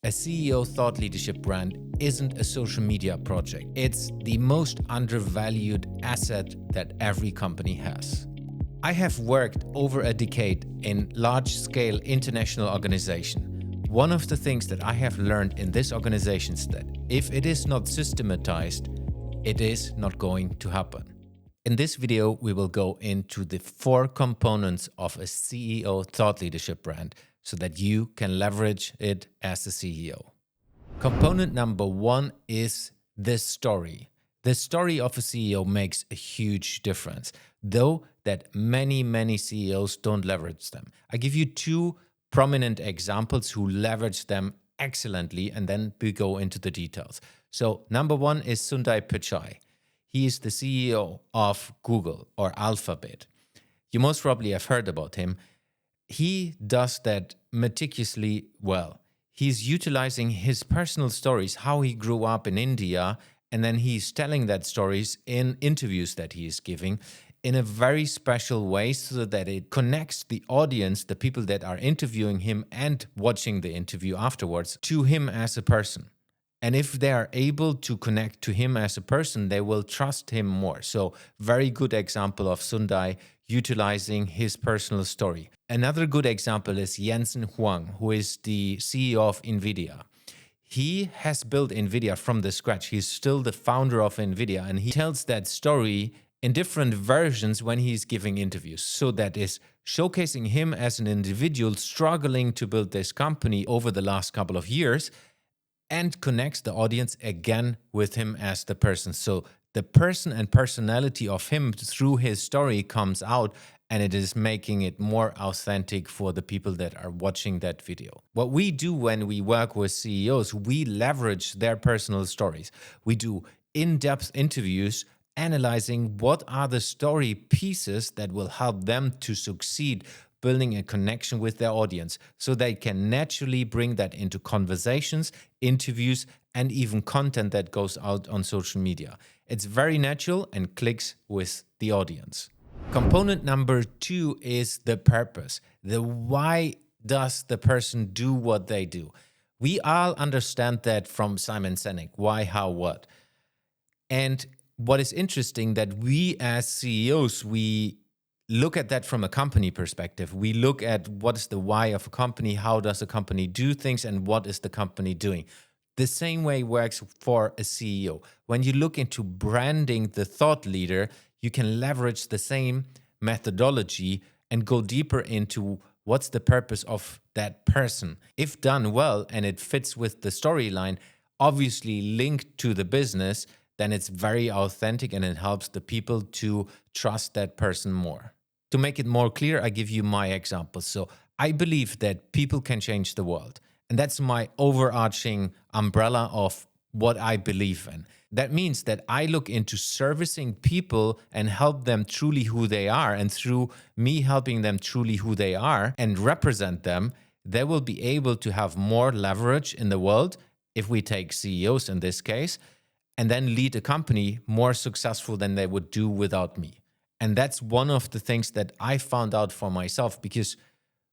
A CEO thought leadership brand isn't a social media project. It's the most undervalued asset that every company has. I have worked over a decade in large-scale international organization. One of the things that I have learned in this organization is that if it is not systematized, it is not going to happen. In this video, we will go into the 4 components of a CEO thought leadership brand so that you can leverage it as a CEO. Component number 1 is the story. The story of a CEO makes a huge difference, though that many CEOs don't leverage them. I give you 2 prominent examples who leverage them excellently, and then we go into the details. So number 1 is Sundar Pichai. He is the CEO of Google or Alphabet. You most probably have heard about him. He does that meticulously well. He's utilizing his personal stories, how he grew up in India, and then he's telling that stories in interviews that he is giving in a very special way so that it connects the audience, the people that are interviewing him and watching the interview afterwards, to him as a person. And if they are able to connect to him as a person, they will trust him more. So very good example of Sundar utilizing his personal story. Another good example is Jensen, Huang, who is the CEO of NVIDIA. He has built NVIDIA from the scratch. He's still the founder of NVIDIA, and he tells that story in different versions when he's giving interviews. So that is showcasing him as an individual struggling to build this company over the last couple of years, and connects the audience again with him as the person. So the person and personality of him through his story comes out, and it is making it more authentic for the people that are watching that video. What we do when we work with CEOs, we leverage their personal stories. We do in-depth interviews analyzing what are the story pieces that will help them to succeed building a connection with their audience so they can naturally bring that into conversations, interviews, and even content that goes out on social media. It's very natural and clicks with the audience. Component number 2 is the purpose. The why does the person do what they do? We all understand that from Simon Sinek, why, how, what. And what is interesting that we as CEOs, we look at that from a company perspective. We look at what is the why of a company, how does a company do things, and what is the company doing. The same way works for a CEO. When you look into branding the thought leader, you can leverage the same methodology and go deeper into what's the purpose of that person. If done well and it fits with the storyline, obviously linked to the business, then it's very authentic and it helps the people to trust that person more. To make it more clear, I give you my example. So I believe that people can change the world. And that's my overarching umbrella of what I believe in. That means that I look into servicing people and help them truly who they are. And through me helping them truly who they are and represent them, they will be able to have more leverage in the world, if we take CEOs in this case, and then lead a company more successful than they would do without me. And that's one of the things that I found out for myself, because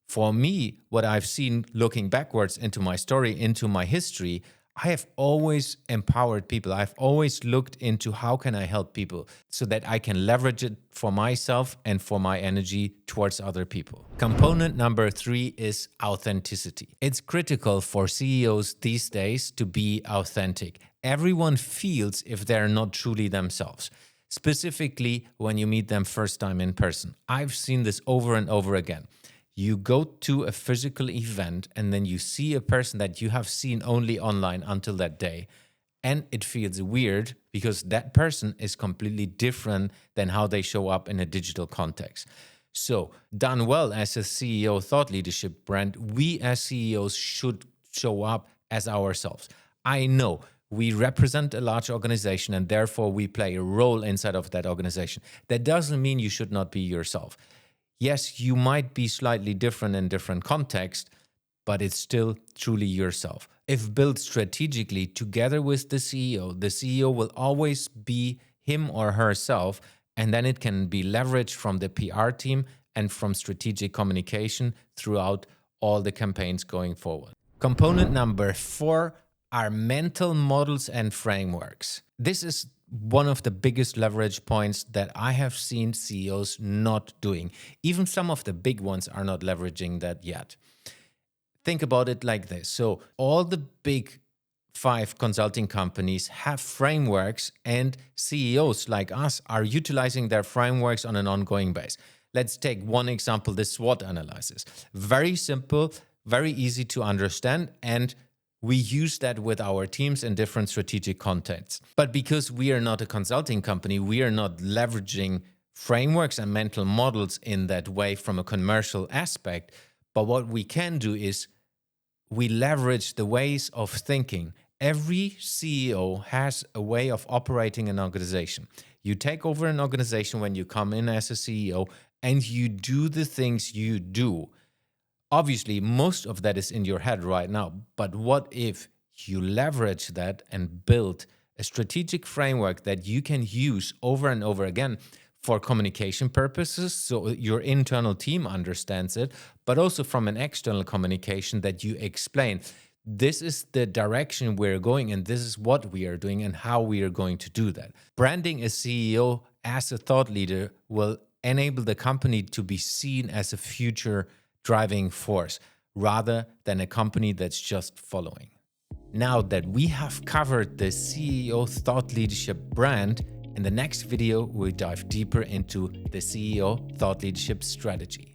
for me, what I've seen looking backwards into my story, into my history, I have always empowered people. I've always looked into how can I help people so that I can leverage it for myself and for my energy towards other people. Component number 3 is authenticity. It's critical for CEOs these days to be authentic. Everyone feels if they're not truly themselves, specifically when you meet them first time in person. I've seen this over and over again. You go to a physical event and then you see a person that you have seen only online until that day. And it feels weird because that person is completely different than how they show up in a digital context. So done well as a CEO thought leadership brand, we as CEOs should show up as ourselves. I know we represent a large organization and therefore we play a role inside of that organization. That doesn't mean you should not be yourself. Yes, you might be slightly different in different contexts, but it's still truly yourself. If built strategically together with the CEO will always be him or herself, and then it can be leveraged from the PR team and from strategic communication throughout all the campaigns going forward. Component number 4 are mental models and frameworks. This is one of the biggest leverage points that I have seen CEOs not doing. Even some of the big ones are not leveraging that yet. Think about it like this. So all the big 5 consulting companies have frameworks, and CEOs like us are utilizing their frameworks on an ongoing basis. Let's take one example, the SWOT analysis. Very simple, very easy to understand, and we use that with our teams in different strategic contexts. But because we are not a consulting company, we are not leveraging frameworks and mental models in that way from a commercial aspect. But what we can do is we leverage the ways of thinking. Every CEO has a way of operating an organization. You take over an organization when you come in as a CEO, and you do the things you do. Obviously, most of that is in your head right now, but what if you leverage that and build a strategic framework that you can use over and over again for communication purposes, so your internal team understands it, but also from an external communication that you explain. This is the direction we're going, and this is what we are doing and how we are going to do that. Branding a CEO as a thought leader will enable the company to be seen as a future driving force rather than a company that's just following. Now that we have covered the CEO thought leadership brand, in the next video, we'll dive deeper into the CEO thought leadership strategy.